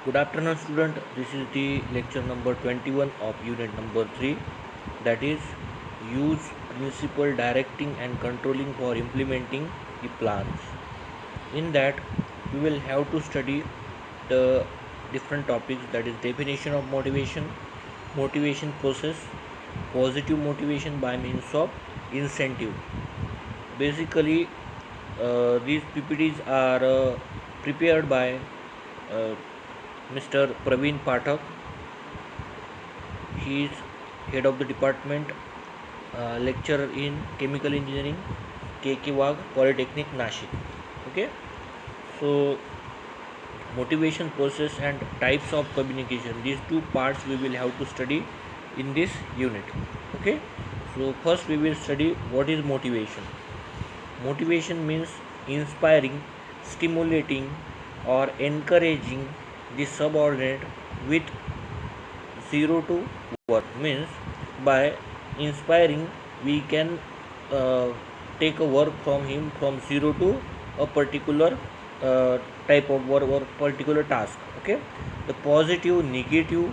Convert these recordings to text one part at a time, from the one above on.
Good afternoon, student. This is the lecture number 21 of unit number 3, that is use principle directing and controlling for implementing the plans. In that, we will have to study the different topics, that is definition of motivation, motivation process, positive motivation by means of incentive. Basically, these PPTs are prepared by uh, Mr. Praveen Pathak. He is head of the department, lecturer in chemical engineering, KK Wag Polytechnic, Nashik. Okay, so motivation process and types of communication. These two parts we will have to study in this unit. Okay, so first we will study what is motivation. Motivation means inspiring, stimulating, or encouraging the subordinate with 0 to work. Means by inspiring, we can uh, take a work from him from 0 to a particular type of work or particular task. Okay, the positive, negative,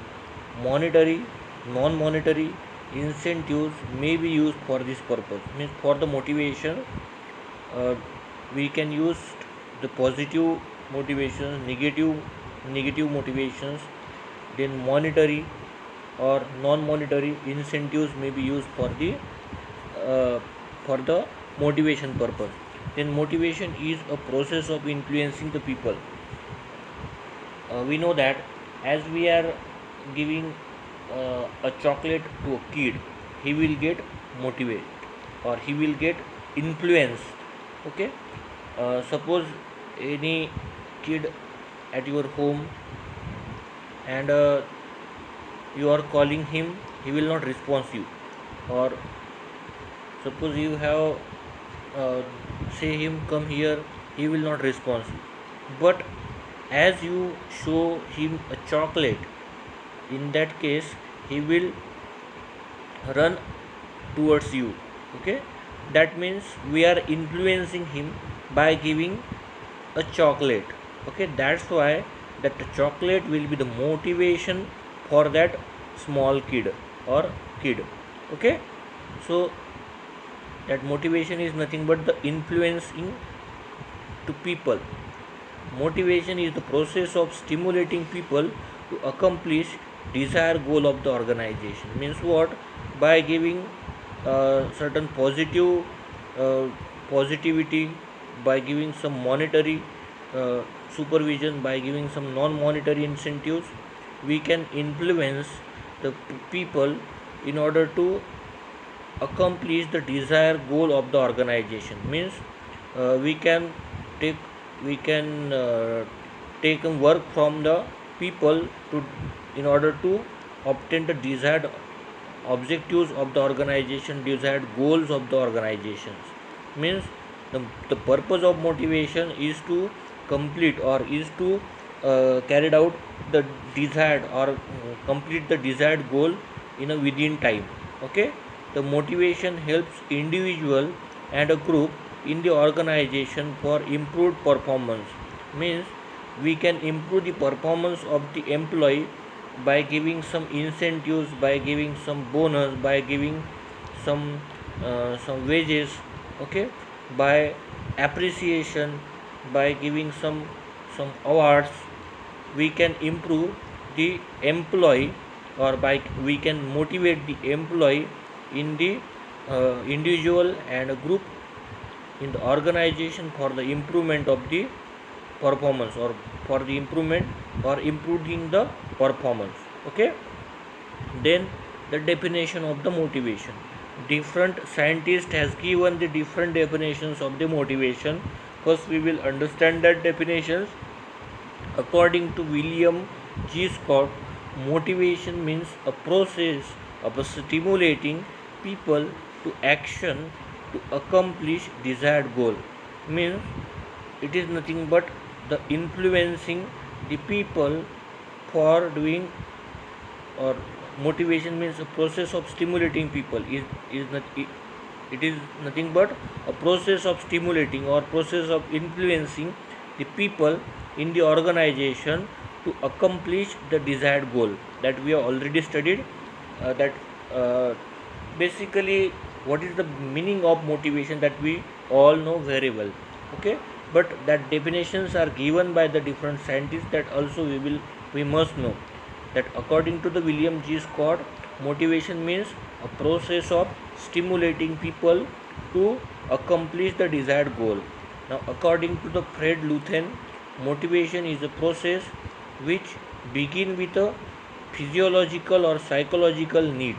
monetary, non-monetary incentives may be used for this purpose. Means for the motivation, uh, we can use the positive motivations, negative motivations, then monetary or non-monetary incentives may be used uh, for the motivation purpose. Then motivation is a process of influencing the people. We know that as we are giving a chocolate to a kid, he will get motivated or he will get influenced. Okay, suppose any kid at your home and you are calling him, he will not respond you. Or suppose you have uh, say him come here, he will not respond you. But as you show him a chocolate, in that case he will run towards you. Okay, that means we are influencing him by giving a chocolate. Okay, that's why that the chocolate will be the motivation for that small kid or kid. Okay, so that motivation is nothing but the influencing to people. Motivation is the process of stimulating people to accomplish desired goal of the organization. Means what? By giving certain uh, positivity, by giving some monetary uh, supervision, by giving some non-monetary incentives, we can influence the people in order to accomplish the desired goal of the organization. Means we can take we can take work from the people to in order to obtain the desired objectives of the organization, desired goals of the organizations. Means the purpose of motivation is to complete or is to carry out the desired or complete the desired goal in a within time. Okay, the motivation helps individual and a group in the organization for improved performance. Means we can improve the performance of the employee by giving some incentives, by giving some bonus, by giving some wages. Okay, by appreciation, by giving some awards, we can improve the employee, or by we can motivate the employee in the individual and group in the organization for the improvement of the performance, or for the improvement or improving the performance. Okay, then the definition of the motivation. Different scientists has given the different definitions of the motivation. First we will understand that definitions. According to William G. Scott, motivation means a process of stimulating people to action to accomplish desired goal. Means it is nothing but the influencing the people for doing, or motivation means a process of stimulating people is not it is nothing but a process of stimulating or process of influencing the people in the organization to accomplish the desired goal, that we have already studied. That basically what is the meaning of motivation, that we all know very well. Okay, but that definitions are given by the different scientists, that also we must know that according to the William G. Scott, motivation means a process of stimulating people to accomplish the desired goal. Now, according to the Fred Luthen, motivation is a process which begin with a physiological or psychological need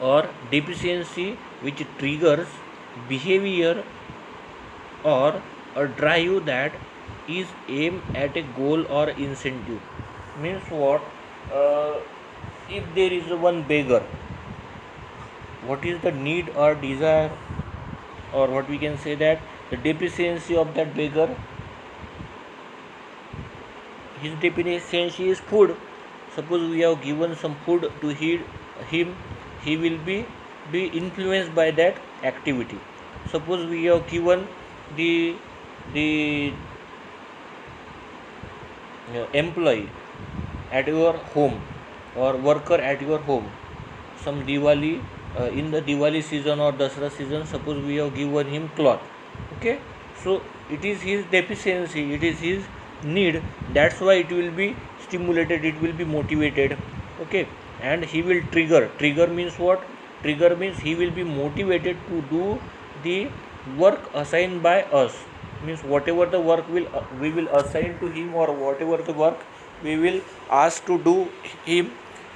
or deficiency which triggers behavior or a drive that is aimed at a goal or incentive. Means what? uh, if there is one beggar, what is the need or desire, or what we can say that the deficiency of that beggar, his deficiency is food. Suppose we have given some food to him, he will be influenced by that activity. Suppose we have given the employee at your home or worker at your home some Diwali, in the Diwali season or Dasra season, suppose we have given him cloth. Okay, so it is his deficiency, it is his need, that's why it will be stimulated, it will be motivated. Okay, and he will trigger means what? Trigger means he will be motivated to do the work assigned by us. Means whatever the work we will assign to him, or whatever the work we will ask to do him,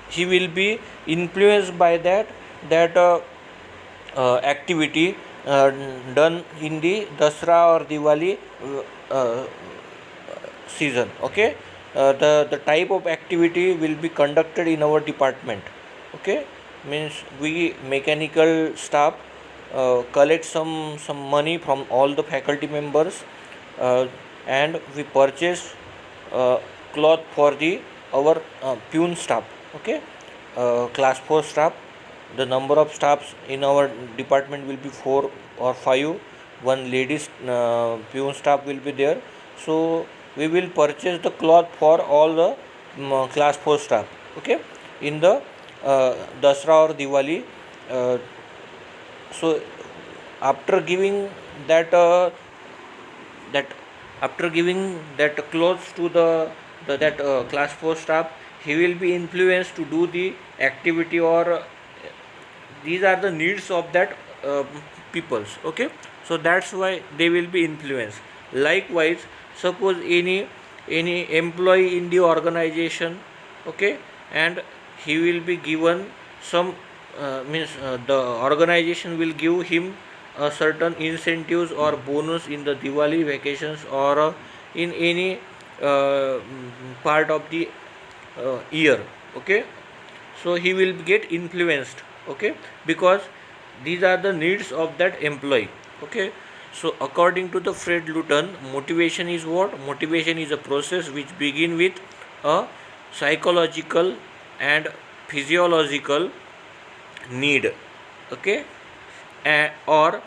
he will be influenced by that activity done in the Dasra or Diwali season. Okay, the type of activity will be conducted in our department. Okay, means we mechanical staff collect some money from all the faculty members, and we purchase cloth for the our pune staff. Okay, class 4 staff. The number of staffs in our department will be 4 or 5. One ladies pune staff will be there. So we will purchase the cloth for all the class 4 staff. Okay, in the Dasra or Diwali. So after giving that after giving that clothes to the that class 4 staff, he will be influenced to do the activity, or these are the needs of that peoples. Okay, so that's why they will be influenced. Likewise, suppose any employee in the organization, okay, and he will be given some means the organization will give him certain incentives or bonus in the Diwali vacations, or in any part of the year. Okay, so he will get influenced. Okay, because these are the needs of that employee. Okay, so according to the Fred Luton, motivation is what? Motivation is a process which begin with a psychological and physiological need. Okay, or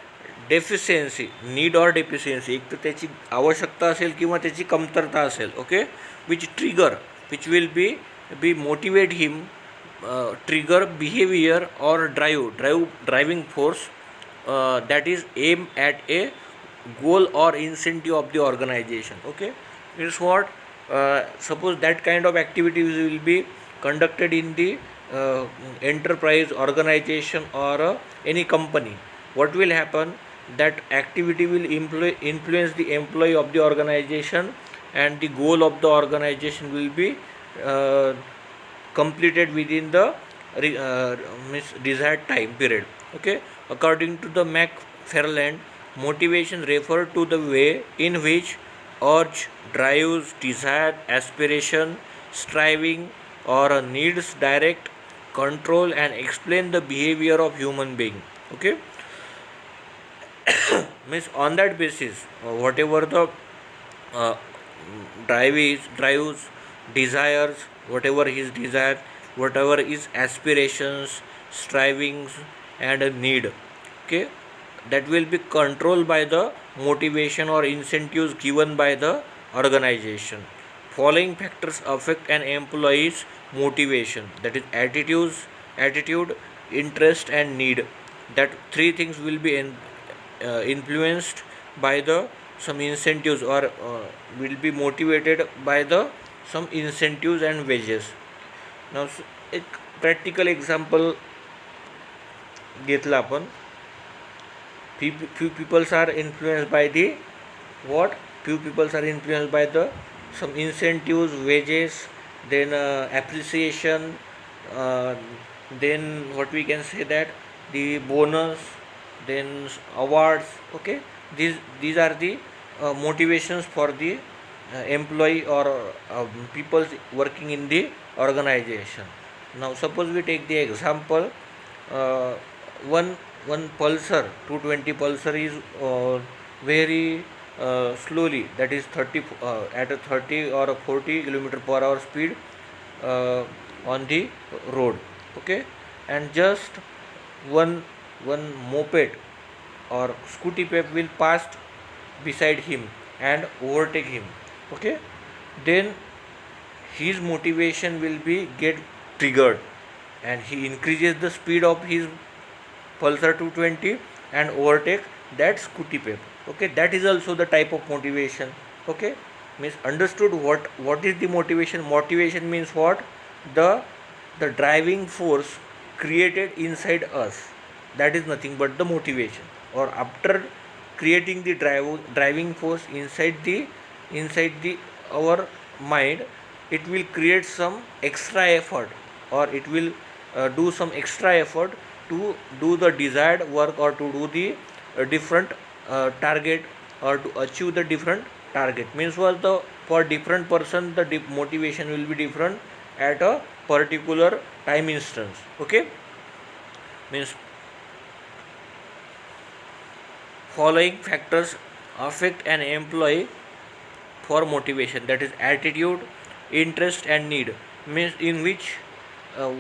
deficiency, need और deficiency, एक तर त्याची आवश्यकता असेल किंवा त्याची कमतरता असेल. Okay, which trigger which will be motivate him, trigger behaviour और driving force that is aim at a goal or incentive of the organization. Okay, means what? Suppose that kind of activities will be conducted in the enterprise, organization, or any company. What will happen? That activity will influence the employee of the organization, and the goal of the organization will be completed within the desired time period. Okay, according to the McFarland, motivation refer to the way in which urge, drives, desire, aspiration, striving, or needs direct, control, and explain the behavior of human being. Okay, means on that basis, whatever the drives, desires, whatever his desire, whatever his aspirations, strivings, and a need. Okay, that will be controlled by the motivation or incentives given by the organization. Following factors affect an employee's motivation, that is attitude, interest and need. That three things will be influenced by the some incentives, or will be motivated by the some incentives and wages. Now एक practical example घेतलं आपण. few peoples are influenced by the what? Few peoples are influenced by the some incentives, wages, then appreciation, then what we can say that the bonus, then awards. Okay, these are the motivations for the employee or people working in the organization. Now suppose we take the example, uh, one pulsar 220 pulsar is very slowly, that is 30 at a 30 or a 40 kilometer per hour speed on the road. Okay, and just one moped or scooty pep will pass beside him and overtake him. Okay, then his motivation will be get triggered, and he increases the speed of his pulsar 220 and overtake that scooty pep. Okay, that is also the type of motivation. Okay, means understood what is the motivation. Motivation means what? The driving force created inside us, that is nothing but the motivation. Or after creating the driving force inside the our mind, it will create some extra effort, or it will do some extra effort to do the desired work, or to do the different target, or to achieve the different target. Means was the for different person the motivation will be different at a particular time instance. Okay, means following factors affect an employee for motivation, that is attitude, interest and need. Means in which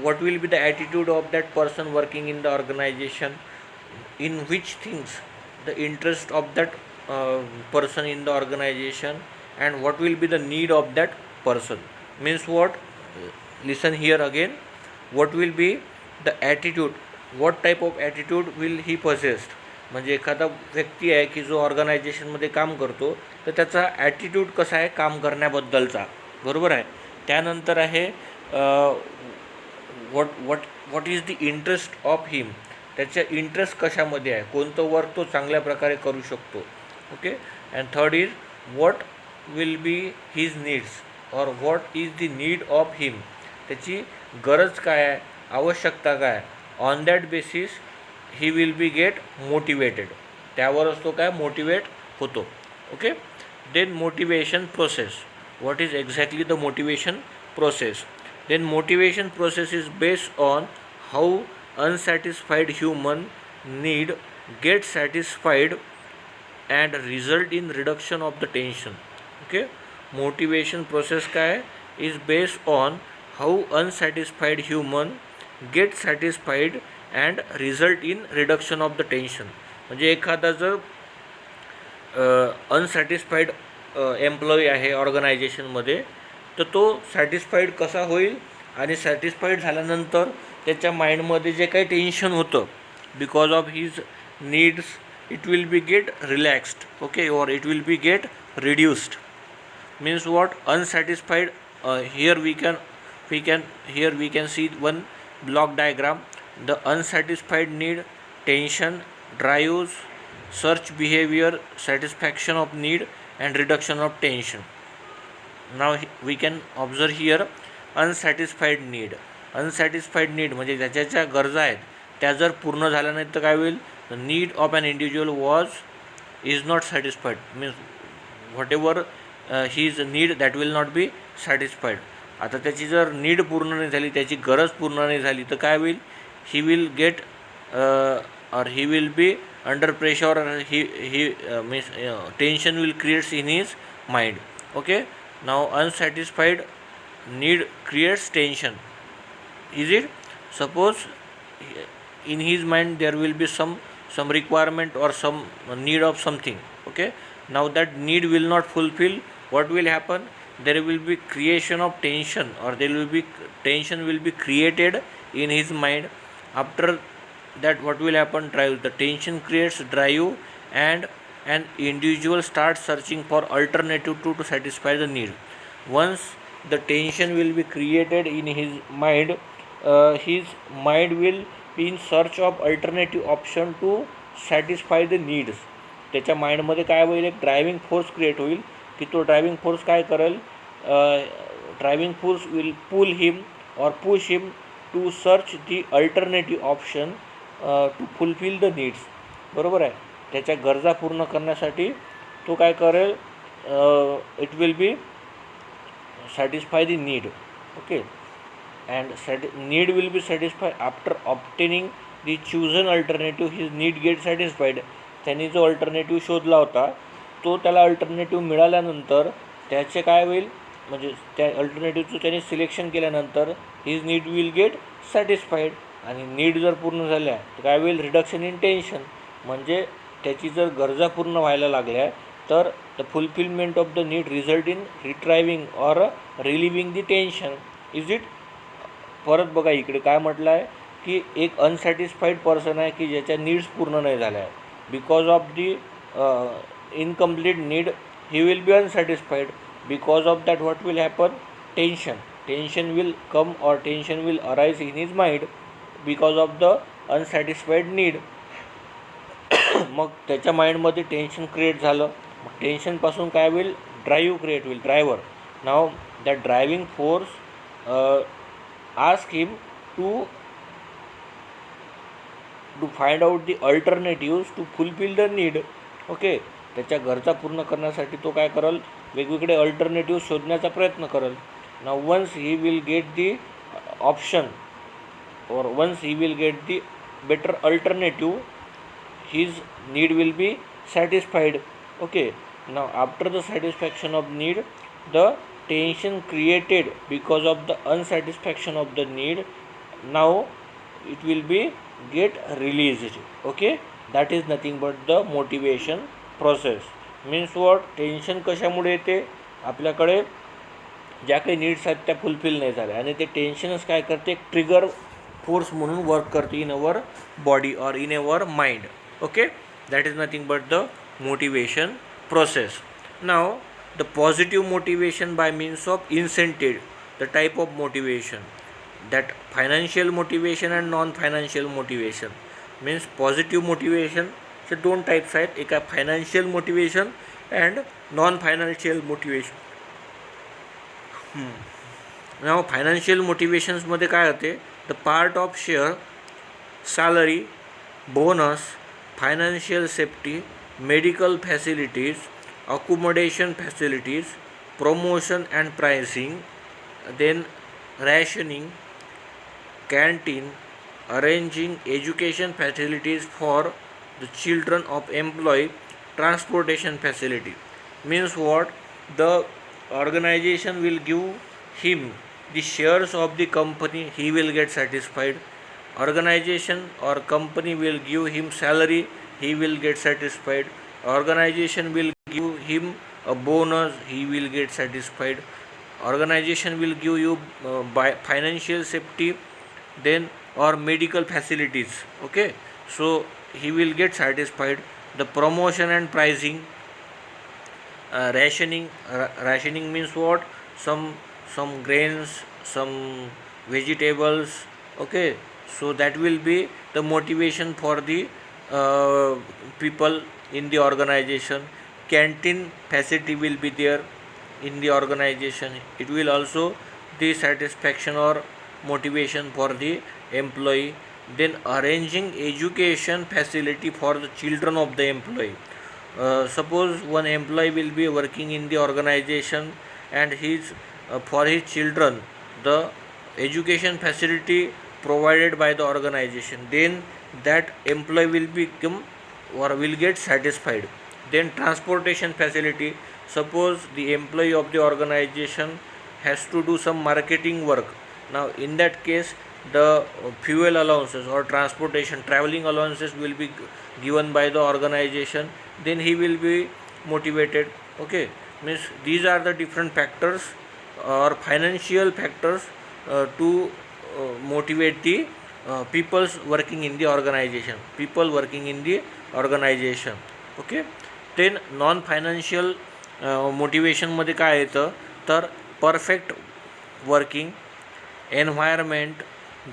what will be the attitude of that person working in the organization, in which things the interest of that person in the organization, and what will be the need of that person. Means what? Listen here again. What will be the attitude, what type of attitude will he possess. म्हणजे एखादा व्यक्ती आहे की जो ऑर्गनायझेशनमध्ये काम करतो, तर त्याचा ॲटिट्यूड कसा आहे काम करण्याबद्दलचा, बरोबर आहे. त्यानंतर आहे what is the interest of him, त्याच्या इंटरेस्ट कशामध्ये आहे, कोणतं वर्क तो चांगल्या प्रकारे करू शकतो. Okay, and third is what will be his needs, और what is the need of him, त्याची गरज काय आहे, आवश्यकता काय. On that basis he will be get motivated, त्यावरच तो काय मोटिवेट होतो. Okay, then motivation process. What is exactly the motivation process? Then motivation process is based on how unsatisfied human need get satisfied and result in reduction of the tension. Okay, motivation process काय is based on how unsatisfied human get satisfied and result in reduction of the tension. म्हणजे एखादा जर अनसॅटिस्फाईड employee आहे ऑर्गनायझेशनमध्ये, तर तो satisfied कसा होईल, आणि सॅटिस्फाईड झाल्यानंतर त्याच्या माइंडमध्ये जे काही टेन्शन होतं because of his needs, it will be get relaxed. Okay, और it will be get reduced. Means what? Unsatisfied. Here we can see one block diagram. The unsatisfied need, tension, drives, search behaviour, satisfaction of need and reduction of tension. Now we can observe here unsatisfied need. Unsatisfied need म्हणजे ज्याच्या ज्या गरजा आहेत त्या जर पूर्ण झाल्या नाहीत तर काय होईल? The need of an individual is not satisfied. Means whatever his need, that will not be satisfied. आता त्याची जर नीड पूर्ण नाही झाली, त्याची गरज पूर्ण नाही झाली, तर काय होईल? He will get or he will be under pressure, or he means tension will creates in his mind. Okay, now unsatisfied need creates tension. Is it? Suppose in his mind there will be some requirement or some need of something. Okay, now that need will not fulfill, what will happen? There will be creation of tension, or there will be tension will be created in his mind. After that, what will happen? Drive, the tension creates drive, and an individual starts searching for alternative to satisfy the need. Once the tension will be created in his mind will be in search of alternative option to satisfy the needs. त्याच्या माइंडमध्ये काय होईल? एक driving force create होईल की तो driving force काय करेल? Driving force will pull him और push him to search the alternative option to fulfil the needs. बरोबर आहे. त्याच्या गरजा पूर्ण करण्यासाठी तो काय करेल? It will be satisfy the need. Okay, and need will be satisfied after obtaining the chosen alternative. His need get satisfied. त्यांनी जो अल्टरनेटिव्ह शोधला होता तो त्याला अल्टरनेटिव्ह मिळाल्यानंतर त्याचे काय होईल? म्हणजे त्या अल्टरनेटिव्हचं त्याने सिलेक्शन केल्यानंतर his need will get satisfied. आणि नीड जर पूर्ण झाल्या तर काय होईल? Reduction in tension. म्हणजे त्याची जर गरजा पूर्ण व्हायला लागल्या तर the fulfilment of the need result in retrieving or relieving the tension. Is it? परत बघा इकडे काय म्हटलं आहे की एक अनसॅटिस्फाईड पर्सन आहे की ज्याच्या नीड्स पूर्ण नाही झाल्या आहे. Because of the incomplete need he will be unsatisfied. Because of that what will happen? Tension will come और tension will arise in his mind because of the unsatisfied need. मग त्याच्या माइंडमध्ये टेन्शन क्रिएट झालं. मग टेन्शनपासून काय होईल? Drive create होईल, driver. Now that driving force ask him to find out the alternatives to fulfil the need. Okay, त्याच्या गरजा पूर्ण करण्यासाठी तो काय करेल? वेगवेगळे अल्टरनेटिव्ह शोधण्याचा प्रयत्न करेल. Now once he will get the option और once he will get the better alternative, his need will be satisfied. Okay, now after the satisfaction of need, the tension created because of the unsatisfaction of the need, now it will be get released. Okay, that is nothing but the motivation process. Means what? Tension कशामुळे येते? आपल्याकडे ज्या काही needs आहेत त्या fulfil नाही झाल्या आणि ते टेन्शनच काय करते? एक ट्रिगर फोर्स म्हणून वर्क करते इन अवर बॉडी और in our mind. Okay, that is nothing but the motivation process. Now the positive motivation by means of incentive, the type of motivation, that financial motivation and non-financial motivation. Means positive motivation चे दोन types आहेत. एक आहे financial motivation and non financial motivation. Now financial मोटिवेशन्समध्ये काय होते? The part of share, salary, bonus, financial safety, medical facilities, accommodation facilities, promotion and pricing, then rationing, canteen, arranging education facilities for the children of employee, transportation facility. Means what? The organization will give him the shares of the company, he will get satisfied. Organization or company will give him salary, he will get satisfied. Organization will give him a bonus, he will get satisfied. Organization will give you by financial safety, then or medical facilities. Okay, so he will get satisfied. The promotion and pricing, rationing means what? Some grains, some vegetables. Okay, so that will be the motivation for the people in the organization. Canteen facility will be there in the organization. It will also the satisfaction or motivation for the employee. Then arranging education facility for the children of the employee. Suppose one employee will be working in the organization and for his children the education facility provided by the organization, then that employee will become or will get satisfied. Then transportation facility, suppose the employee of the organization has to do some marketing work. Now in that case the fuel allowances or transportation traveling allowances will be given by the organization. Then he will be motivated. Okay, means these are the different factors or financial factors to motivate the peoples working in the organization, people working in the organization. Okay, then non financial मोटिवेशनमध्ये काय येतं तर perfect working, environment,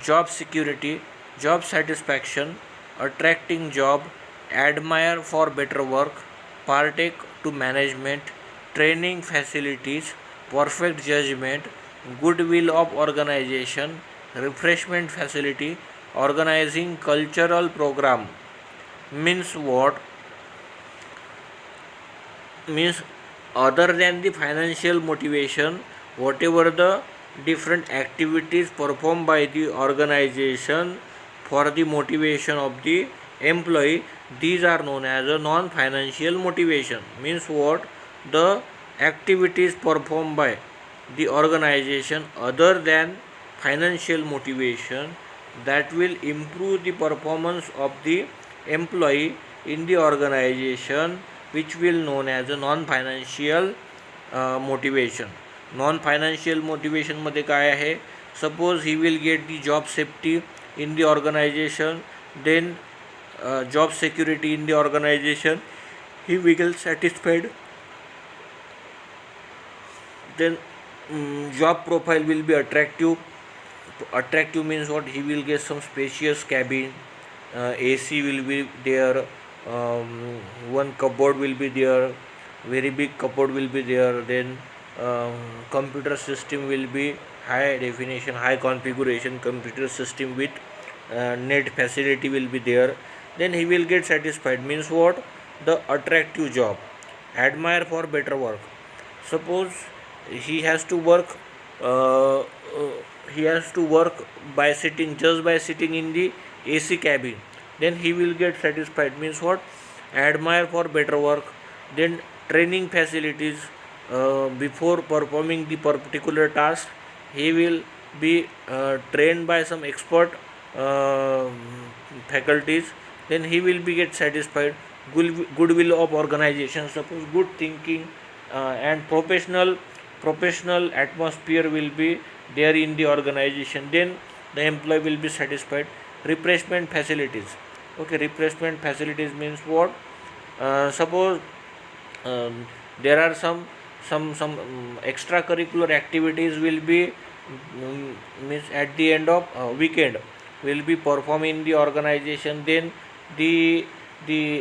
job security, job satisfaction, attracting job, admire for better work, partake to management, training facilities, perfect judgement, goodwill of organisation, refreshment facility, organising cultural programme. Means what? Means other than the financial motivation, whatever the different activities performed by the organization for the motivation of the employee, these are known as a non-financial motivation. Means what? The activities performed by the organization other than financial motivation that will improve the performance of the employee in the organization, which will known as a non-financial motivation. Non-financial motivation मध्ये काय आहे? Suppose he will get the job safety in the organization, then job security in the organization, he will get satisfied. Then job profile will be attractive. Attractive means what? He will get some spacious cabin, AC will be there, one cupboard will be there, very big cupboard will be there, then computer system will be high definition, high configuration computer system with net facility will be there. Then he will get satisfied. Means what? The attractive job. Admire for better work. Suppose he has to work by sitting, just by sitting in the AC cabin, then he will get satisfied. Means what? Admire for better work. Then training facilities, before performing the particular task, he will be trained by some expert faculties, then he will be get satisfied. Goodwill of organization, suppose good thinking and professional atmosphere will be there in the organization, then the employee will be satisfied. Refreshment facilities. Okay, refreshment facilities means what? Suppose there are some extracurricular activities will be means at the end of weekend will be performed in the organization, then the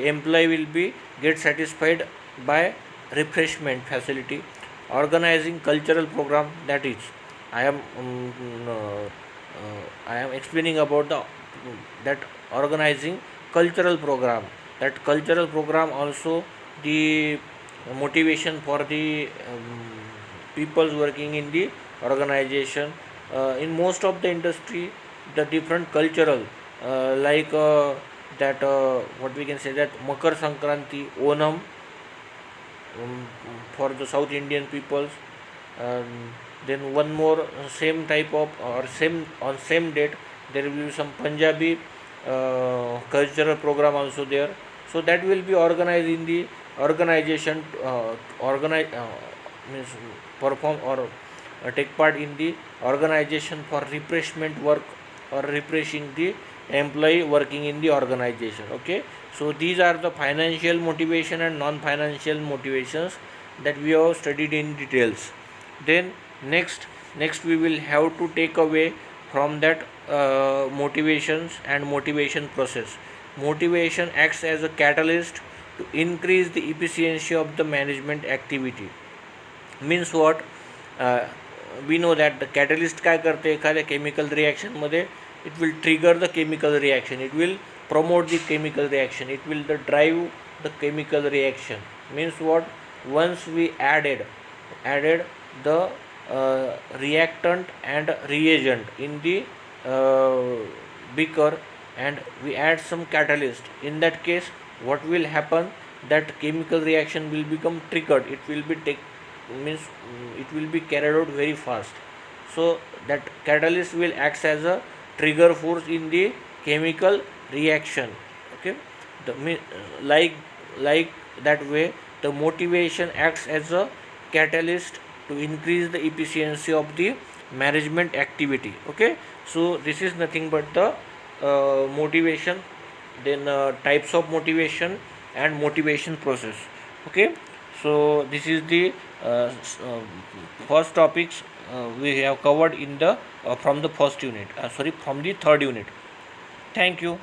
employee will be get satisfied by refreshment facility. Organizing cultural program, that is I am explaining about that organizing cultural program. That cultural program also the motivation for the people working in the organization. In most of the industry, the different cultural like that what we can say, that Makar Sankranti, Onam for the South Indian peoples. Then one more same type of or same date there will be some Punjabi cultural program also there. So that will be organized in the organization, means perform or take part in the organization for refreshment work or refreshing the employee working in the organization. Okay, so these are the financial motivation and non-financial motivations that we have studied in details. Then next we will have to take away from that motivations and motivation process. Motivation acts as a catalyst to increase the efficiency of the management activity. Means what? We know that the catalyst काय करते, एखाद्या chemical रिॲक्शनमध्ये it will trigger the chemical reaction, it will promote the chemical reaction, it will drive the chemical reaction. Means what? Once we added the reactant and reagent in the beaker and we add some catalyst, in that case what will happen, that chemical reaction will become triggered, it will be it will be carried out very fast. So that catalyst will act as a trigger force in the chemical reaction. Okay, like that way the motivation acts as a catalyst to increase the efficiency of the management activity. Okay, so this is nothing but the motivation, then types of motivation and motivation process. Okay, so this is the first topics we have covered in the from the first unit, from the third unit. Thank you.